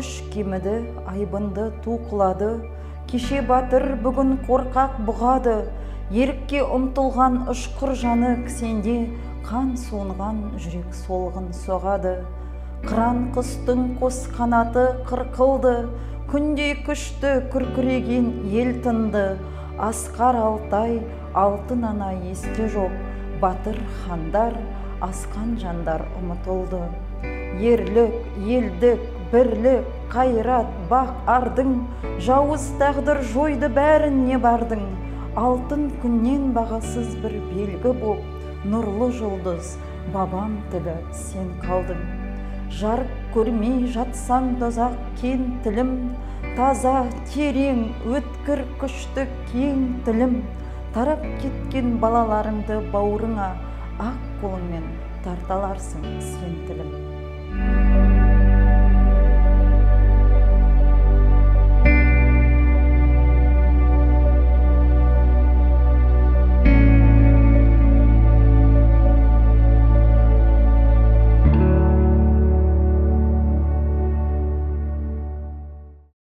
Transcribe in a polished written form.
күш кеміді, айбынды туқылады, кеше батыр бүгін қорқақ бұғады, ерікке ұмтылған ұшқыр жаны кісенде қан суынған жүрек солғын соғады. Қыран құстың қос қанаты қырқылды, күндей күшті күркіреген ел тынды, асқар Алтай, алтын ана есте жоқ, батыр хандар, асқан жандар ұмытылды. Ерлік, елдік, бірлік, қайрат, бақ ардың, жауыз тағдыр жойды бәрін не бардың. Алтын күннен бағасыз бір белгі боп, нұрлы жұлдыз, бабам тілі сен қалдың. Жарық көрмей жатсаң тозақ кен тілім, таза, терең, өткір күшті кең тілім. Тарап кеткен балаларыңды бауырыңа, ақ қолыңмен тарталарсың сен тілім.